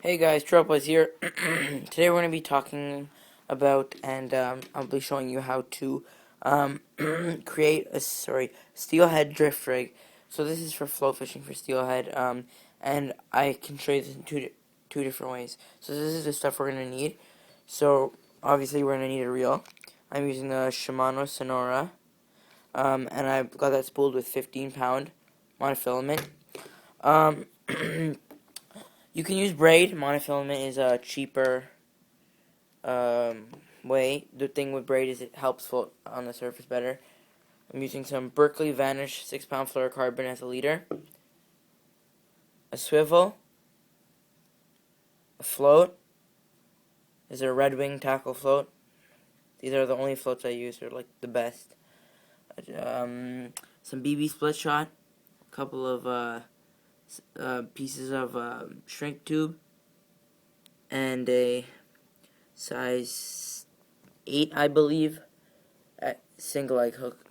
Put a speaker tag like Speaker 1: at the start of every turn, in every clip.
Speaker 1: Hey guys, Tropas here. Today we're going to be talking about and I'll be showing you how to create a steelhead drift rig. So this is for float fishing for steelhead, and I can show you this in two different ways. So this is the stuff we're going to need. So obviously we're going to need a reel. I'm using the Shimano Sonora, and I've got that spooled with 15-pound monofilament. Um, You can use braid. Monofilament is a cheaper way. The thing with braid is it helps float on the surface better. I'm using some Berkeley Vanish 6-pound fluorocarbon as a leader, a swivel, a float. This is a Red Wing tackle float. These are the only floats I use. They're like the best. Some BB split shot, a couple of pieces of shrink tube, and a size 8, I believe, at single leg hook.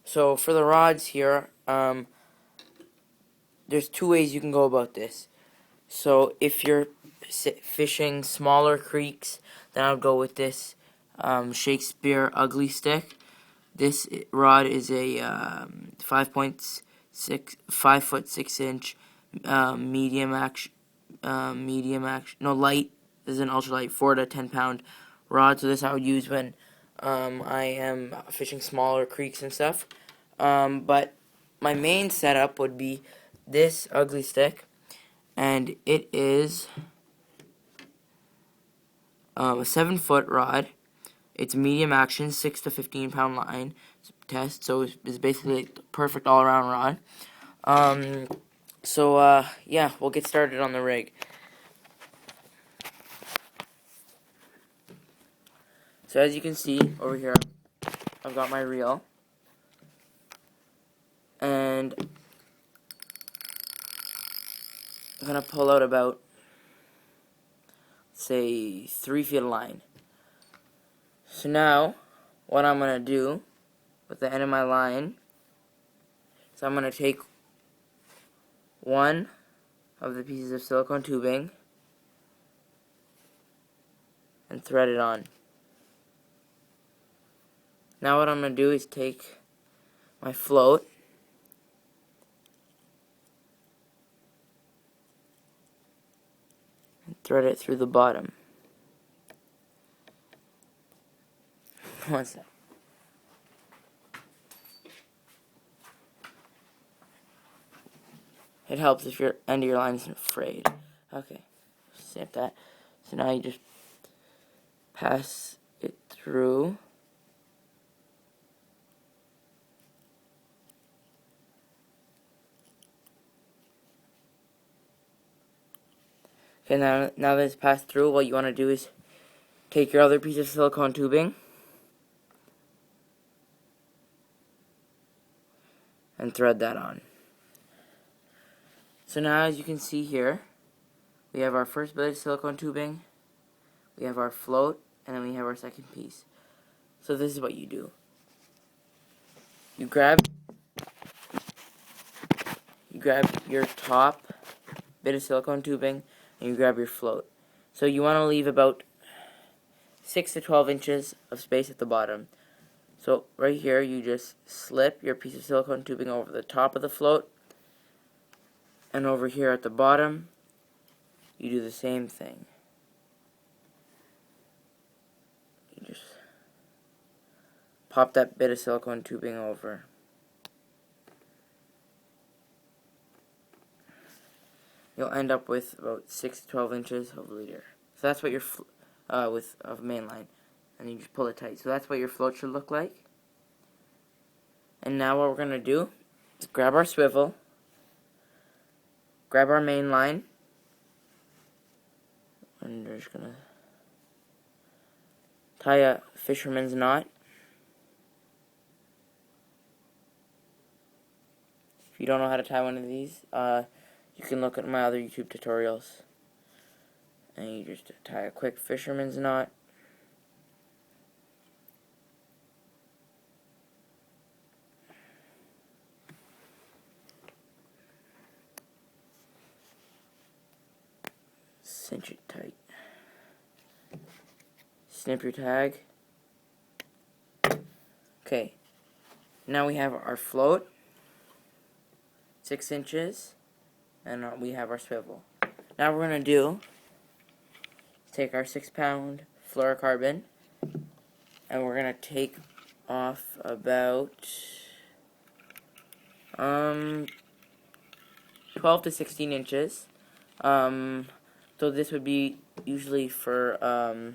Speaker 1: So for the rods here, there's two ways you can go about this. So if you're fishing smaller creeks, then I would go with this Shakespeare Ugly Stick. This rod is a 5'6" light. This is an ultralight 4 to 10-pound rod. So this I would use when I am fishing smaller creeks and stuff. But my main setup would be this Ugly Stick, and it is a 7-foot rod. It's medium action, 6 to 15-pound line test, so it's basically the perfect all-around rod. Yeah, we'll get started on the rig. So as you can see over here, I've got my reel, and I'm gonna pull out about, say, 3 feet of line. So now, what I'm gonna do with the end of my line, so I'm gonna take one of the pieces of silicone tubing and thread it on. Now what I'm going to do is take my float and thread it through the bottom. One sec. It helps if your end of your line isn't frayed. Okay, snip that. So now you just pass it through. Okay, now that it's passed through, what you want to do is take your other piece of silicone tubing and thread that on. So now, as you can see here, we have our first bit of silicone tubing, we have our float, and then we have our second piece. So this is what you do. You grab your top bit of silicone tubing, and you grab your float. So you want to leave about 6 to 12 inches of space at the bottom. So right here, you just slip your piece of silicone tubing over the top of the float, and over here at the bottom, you do the same thing. You just pop that bit of silicone tubing over. You'll end up with about 6 to 12 inches of leader. So that's what your of main line, and you just pull it tight. So that's what your float should look like. And now what we're gonna do is grab our swivel, grab our main line, and we're just gonna tie a fisherman's knot. If you don't know how to tie one of these, you can look at my other YouTube tutorials. And you just tie a quick fisherman's knot. cinch it tight. Snip your tag. Okay, now we have our float, 6 inches, and we have our swivel. Now what we're going to do is take our 6-pound fluorocarbon, and we're going to take off about 12 to 16 inches. So this would be usually for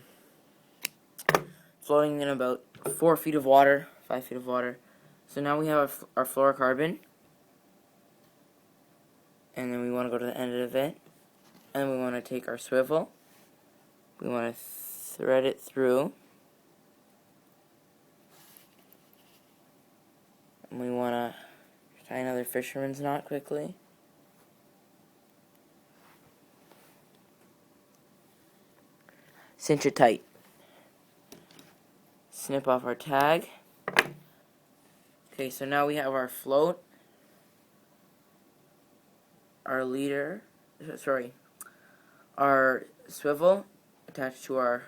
Speaker 1: floating in about 4 feet of water, 5 feet of water. So now we have our fluorocarbon, and then we want to go to the end of it, and then we want to take our swivel, we want to thread it through, and we want to tie another fisherman's knot quickly. Cinch it tight. Snip off our tag. Okay, so now we have our float, our leader, our swivel attached to our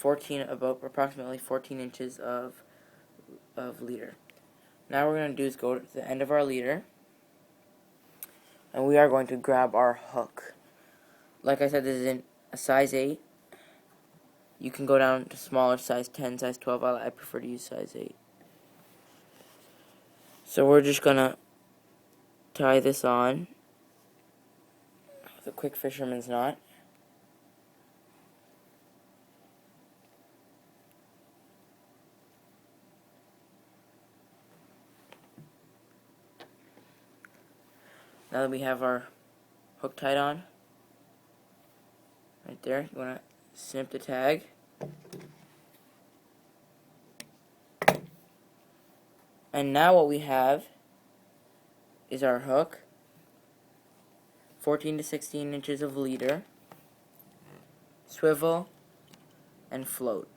Speaker 1: approximately 14 inches of leader. Now what we're going to do is go to the end of our leader, and we are going to grab our hook. Like I said, this is in a size 8. You can go down to smaller, size 10, size 12. I prefer to use size 8. So we're just going to tie this on with a quick fisherman's knot. Now that we have our hook tied on, right there, you want to snip the tag. And now what we have is our hook, 14 to 16 inches of leader, swivel, and float.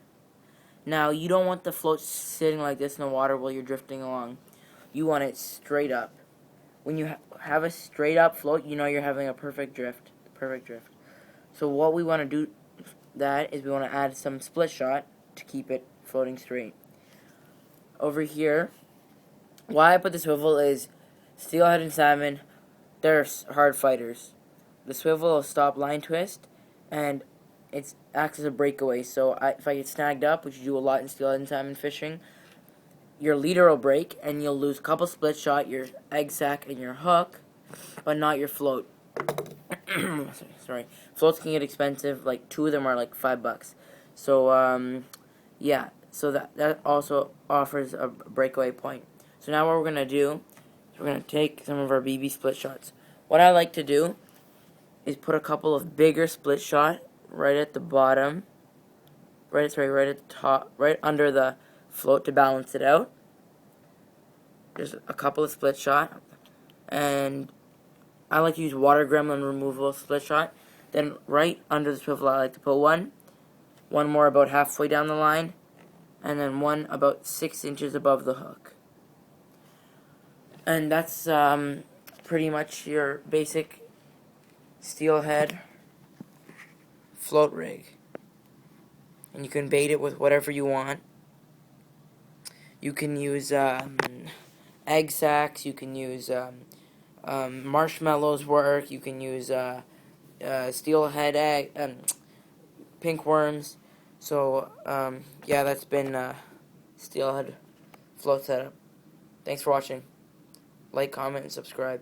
Speaker 1: Now you don't want the float sitting like this in the water while you're drifting along. You want it straight up. When you have a straight up float, you know you're having a perfect drift. So what we want to do is we want to add some split shot to keep it floating straight. Over here, why I put the swivel is steelhead and salmon, they're hard fighters. The swivel will stop line twist, and it acts as a breakaway. So if I get snagged up, which you do a lot in steelhead and salmon fishing, your leader will break, and you'll lose a couple split shot, your egg sac, and your hook, but not your float. Sorry. Floats can get expensive. Like 2 of them are like $5. So yeah. So that also offers a breakaway point. So now what we're gonna do is we're gonna take some of our BB split shots. What I like to do is put a couple of bigger split shot right at the bottom, right at the top, right under the float to balance it out. There's a couple of split shot, and I like to use water gremlin removal split shot. Then right under the swivel I like to put one more about halfway down the line, and then one about 6 inches above the hook. And that's pretty much your basic steelhead float rig. And you can bait it with whatever you want. You can use egg sacs, you can use marshmallows work, you can use steelhead egg, pink worms. So yeah, that's been steelhead float setup. Thanks for watching. Like, comment, and subscribe.